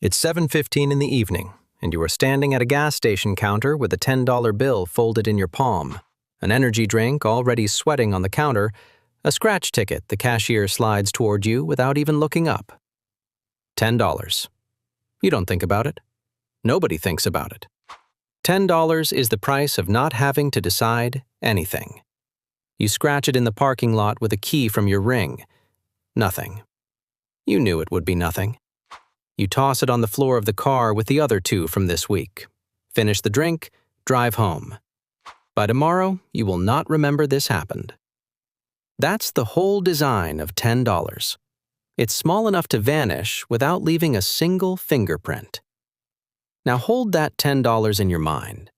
It's 7:15 in the evening, and you are standing at a gas station counter with a $10 bill folded in your palm, an energy drink already sweating on the counter, a scratch ticket the cashier slides toward you without even looking up. $10. You don't think about it. Nobody thinks about it. $10 is the price of not having to decide anything. You scratch it in the parking lot with a key from your ring. Nothing. You knew it would be nothing. You toss it on the floor of the car with the other two from this week. Finish the drink, drive home. By tomorrow, you will not remember this happened. That's the whole design of $10. It's small enough to vanish without leaving a single fingerprint. Now hold that $10 in your mind,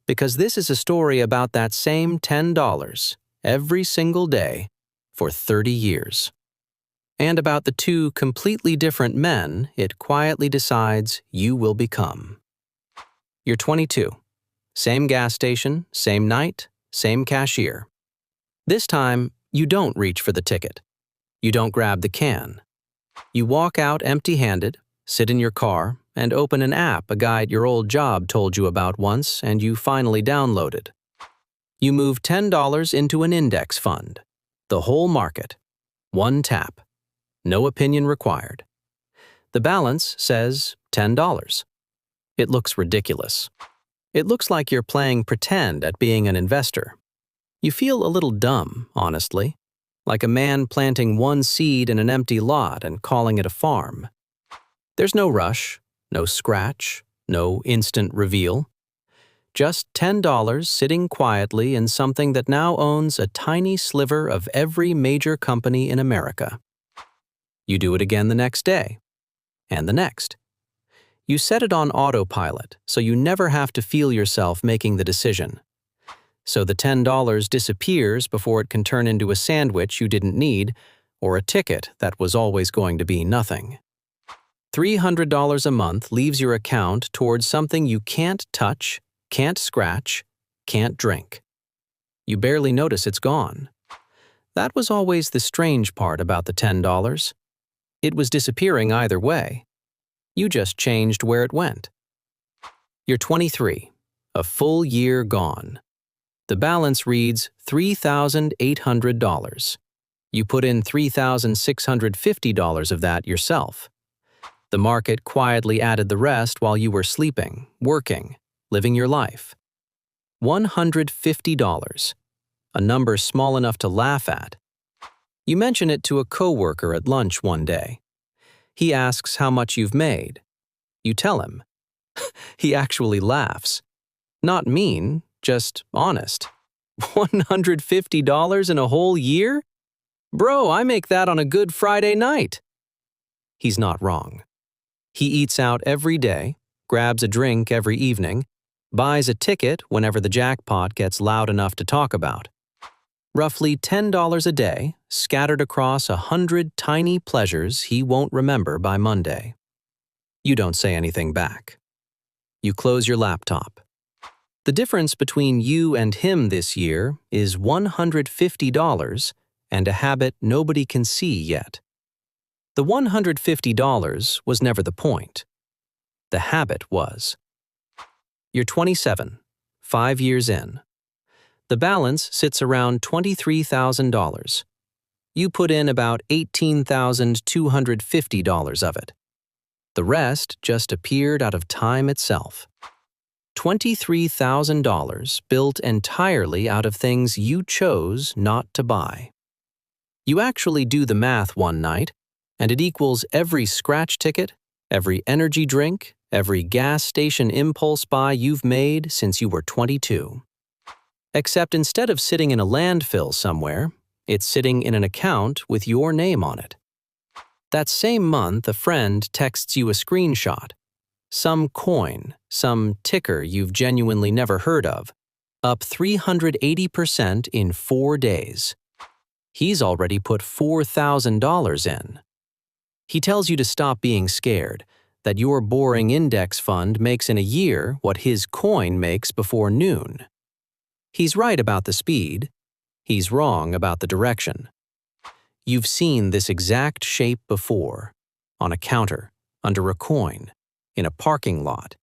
because this is a story about that same $10 every single day for 30 years. And about the two completely different men it quietly decides you will become. You're 22. Same gas station, same night, same cashier. This time, you don't reach for the ticket. You don't grab the can. You walk out empty-handed, sit in your car, and open an app a guy at your old job told you about once and you finally downloaded. You move $10 into an index fund. The whole market. One tap. No opinion required. The balance says $10. It looks ridiculous. It looks like you're playing pretend at being an investor. You feel a little dumb, honestly, like a man planting one seed in an empty lot and calling it a farm. There's no rush, no scratch, no instant reveal. Just $10 sitting quietly in something that now owns a tiny sliver of every major company in America. You do it again the next day, and the next. You set it on autopilot so you never have to feel yourself making the decision. So the $10 disappears before it can turn into a sandwich you didn't need or a ticket that was always going to be nothing. $300 a month leaves your account towards something you can't touch, can't scratch, can't drink. You barely notice it's gone. That was always the strange part about the $10. It was disappearing either way. You just changed where it went. You're 23, a full year gone. The balance reads $3,800. You put in $3,650 of that yourself. The market quietly added the rest while you were sleeping, working, living your life. $150, a number small enough to laugh at. You mention it to a coworker at lunch one day. He asks how much you've made. You tell him. He actually laughs. Not mean, just honest. $150 in a whole year? Bro, I make that on a good Friday night. He's not wrong. He eats out every day, grabs a drink every evening, buys a ticket whenever the jackpot gets loud enough to talk about. Roughly $10 a day, scattered across 100 tiny pleasures he won't remember by Monday. You don't say anything back. You close your laptop. The difference between you and him this year is $150 and a habit nobody can see yet. The $150 was never the point. The habit was. You're 27, 5 years in. The balance sits around $23,000. You put in about $18,250 of it. The rest just appeared out of time itself. $23,000 built entirely out of things you chose not to buy. You actually do the math one night, and it equals every scratch ticket, every energy drink, every gas station impulse buy you've made since you were 22. Except instead of sitting in a landfill somewhere, it's sitting in an account with your name on it. That same month, a friend texts you a screenshot. Some coin, some ticker you've genuinely never heard of, up 380% in 4 days. He's already put $4,000 in. He tells you to stop being scared, that your boring index fund makes in a year what his coin makes before noon. He's right about the speed. He's wrong about the direction. You've seen this exact shape before, on a counter, under a coin, in a parking lot.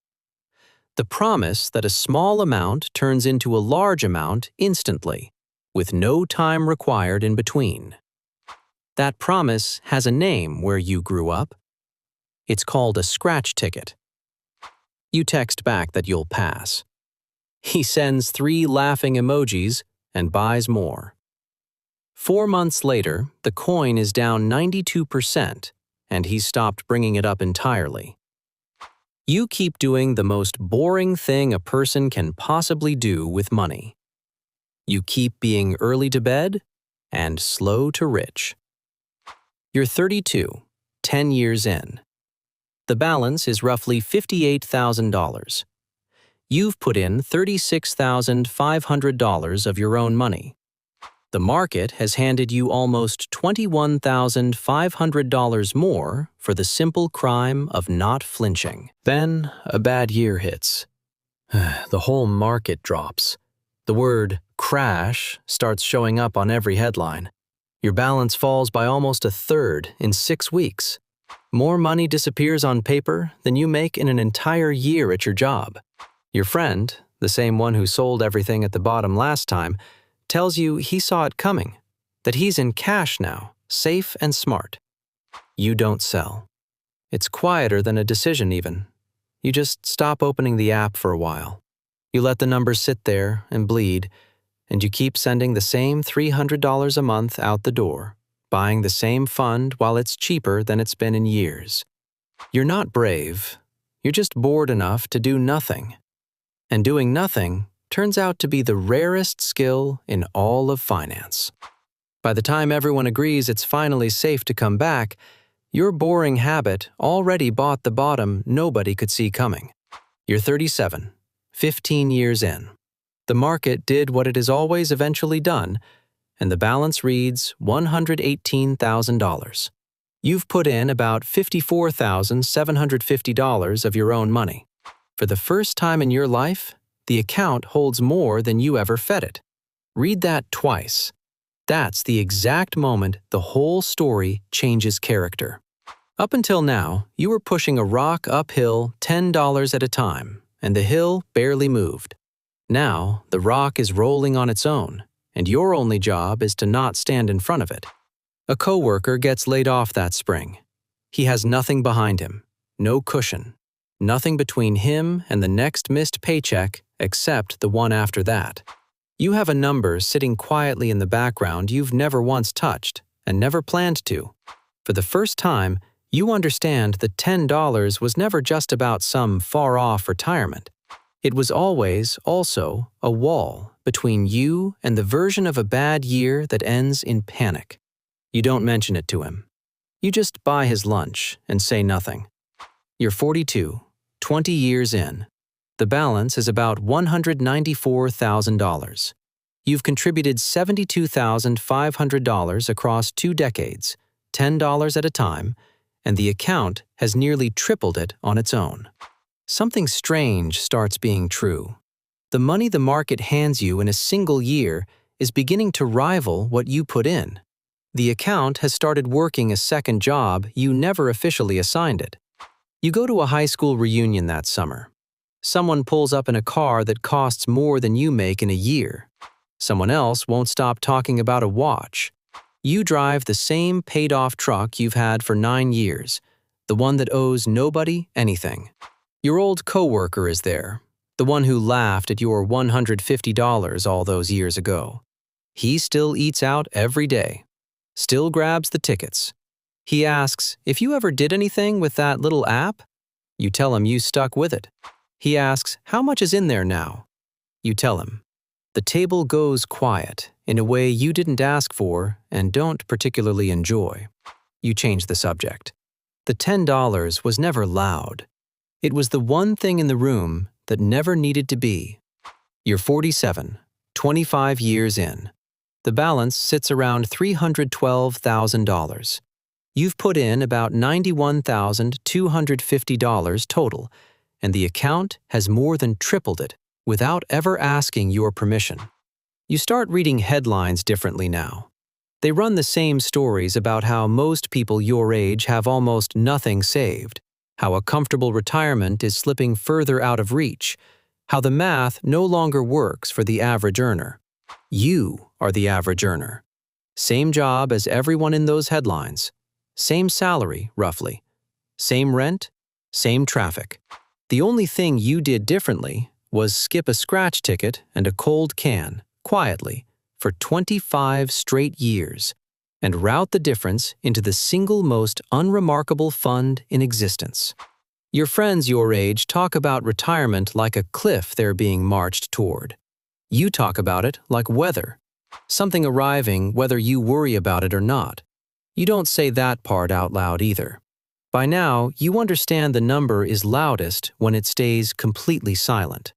The promise that a small amount turns into a large amount instantly, with no time required in between. That promise has a name where you grew up. It's called a scratch ticket. You text back that you'll pass. He sends 3 laughing emojis and buys more. 4 months later, the coin is down 92%, and he's stopped bringing it up entirely. You keep doing the most boring thing a person can possibly do with money. You keep being early to bed and slow to rich. You're 32, 10 years in. The balance is roughly $58,000. You've put in $36,500 of your own money. The market has handed you almost $21,500 more for the simple crime of not flinching. Then a bad year hits. The whole market drops. The word crash starts showing up on every headline. Your balance falls by almost a third in 6 weeks. More money disappears on paper than you make in an entire year at your job. Your friend, the same one who sold everything at the bottom last time, tells you he saw it coming, that he's in cash now, safe and smart. You don't sell. It's quieter than a decision even. You just stop opening the app for a while. You let the numbers sit there and bleed, and you keep sending the same $300 a month out the door, buying the same fund while it's cheaper than it's been in years. You're not brave. You're just bored enough to do nothing. And doing nothing turns out to be the rarest skill in all of finance. By the time everyone agrees it's finally safe to come back, your boring habit already bought the bottom nobody could see coming. You're 37, 15 years in. The market did what it has always eventually done, and the balance reads $118,000. You've put in about $54,750 of your own money. For the first time in your life, the account holds more than you ever fed it. Read that twice. That's the exact moment the whole story changes character. Up until now, you were pushing a rock uphill $10 at a time, and the hill barely moved. Now, the rock is rolling on its own, and your only job is to not stand in front of it. A coworker gets laid off that spring. He has nothing behind him, no cushion, nothing between him and the next missed paycheck except the one after that. You have a number sitting quietly in the background you've never once touched and never planned to. For the first time, you understand that $10 was never just about some far-off retirement. It was always, also, a wall between you and the version of a bad year that ends in panic. You don't mention it to him. You just buy his lunch and say nothing. You're 42, 20 years in. The balance is about $194,000. You've contributed $72,500 across 2 decades, $10 at a time, and the account has nearly tripled it on its own. Something strange starts being true. The money the market hands you in a single year is beginning to rival what you put in. The account has started working a second job you never officially assigned it. You go to a high school reunion that summer. Someone pulls up in a car that costs more than you make in a year. Someone else won't stop talking about a watch. You drive the same paid-off truck you've had for 9 years, the one that owes nobody anything. Your old coworker is there, the one who laughed at your $150 all those years ago. He still eats out every day, still grabs the tickets. He asks if you ever did anything with that little app. You tell him you stuck with it. He asks how much is in there now. You tell him. The table goes quiet in a way you didn't ask for and don't particularly enjoy. You change the subject. The $10 was never loud. It was the one thing in the room that never needed to be. You're 47, 25 years in. The balance sits around $312,000. You've put in about $91,250 total, and the account has more than tripled it without ever asking your permission. You start reading headlines differently now. They run the same stories about how most people your age have almost nothing saved, how a comfortable retirement is slipping further out of reach, how the math no longer works for the average earner. You are the average earner. Same job as everyone in those headlines. Same salary, roughly. Same rent, same traffic. The only thing you did differently was skip a scratch ticket and a cold can, quietly, for 25 straight years, and route the difference into the single most unremarkable fund in existence. Your friends your age talk about retirement like a cliff they're being marched toward. You talk about it like weather, something arriving whether you worry about it or not. You don't say that part out loud either. By now, you understand the number is loudest when it stays completely silent.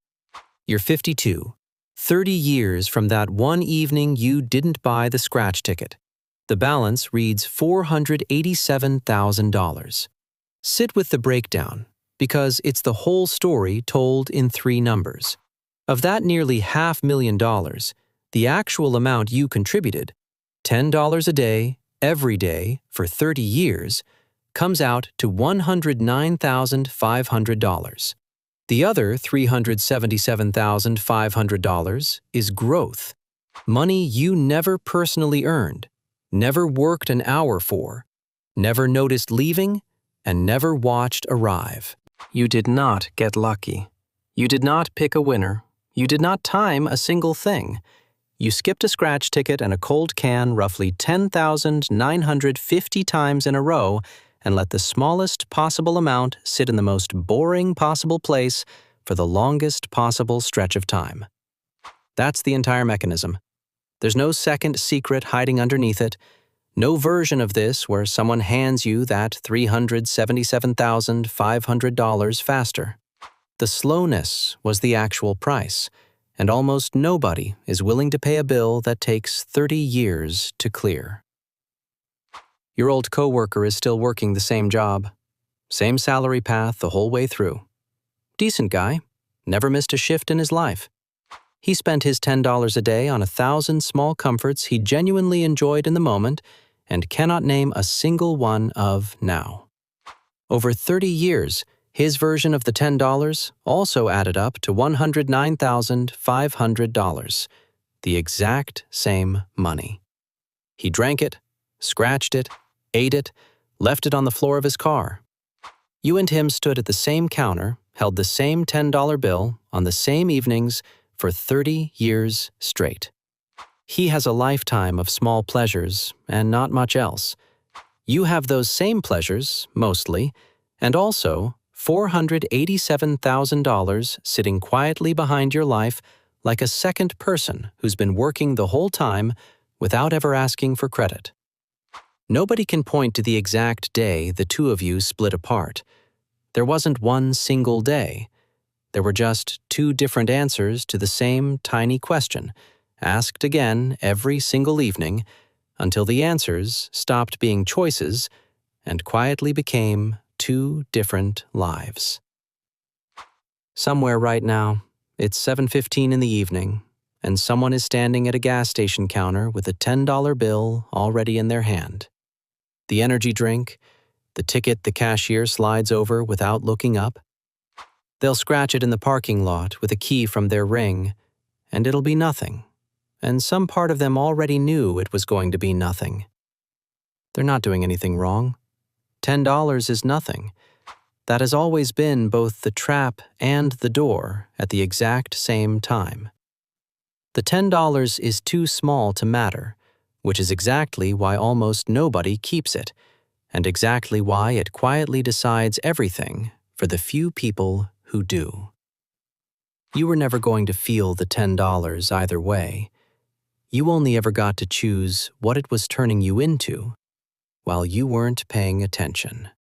You're 52, 30 years from that one evening you didn't buy the scratch ticket. The balance reads $487,000. Sit with the breakdown, because it's the whole story told in 3 numbers. Of that nearly $500,000, the actual amount you contributed, $10 a day, every day, for 30 years, comes out to $109,500. The other $377,500 is growth, money you never personally earned, never worked an hour for, never noticed leaving, and never watched arrive. You did not get lucky. You did not pick a winner. You did not time a single thing. You skipped a scratch ticket and a cold can roughly 10,950 times in a row and let the smallest possible amount sit in the most boring possible place for the longest possible stretch of time. That's the entire mechanism. There's no second secret hiding underneath it, no version of this where someone hands you that $377,500 faster. The slowness was the actual price, and almost nobody is willing to pay a bill that takes 30 years to clear. Your old coworker is still working the same job, same salary path the whole way through. Decent guy, never missed a shift in his life. He spent his $10 a day on 1,000 small comforts he genuinely enjoyed in the moment and cannot name a single one of now. Over 30 years, his version of the $10 also added up to $109,500, the exact same money. He drank it, scratched it, ate it, left it on the floor of his car. You and him stood at the same counter, held the same $10 bill on the same evenings for 30 years straight. He has a lifetime of small pleasures and not much else. You have those same pleasures, mostly, and also $487,000 sitting quietly behind your life like a second person who's been working the whole time without ever asking for credit. Nobody can point to the exact day the two of you split apart. There wasn't one single day. There were just 2 different answers to the same tiny question, asked again every single evening, until the answers stopped being choices and quietly became 2 different lives. Somewhere right now, it's 7:15 in the evening, and someone is standing at a gas station counter with a $10 bill already in their hand. The energy drink, the ticket the cashier slides over without looking up. They'll scratch it in the parking lot with a key from their ring, and it'll be nothing. And some part of them already knew it was going to be nothing. They're not doing anything wrong. $10 is nothing. That has always been both the trap and the door at the exact same time. The $10 is too small to matter, which is exactly why almost nobody keeps it, and exactly why it quietly decides everything for the few people who do. You were never going to feel the $10 either way. You only ever got to choose what it was turning you into while you weren't paying attention.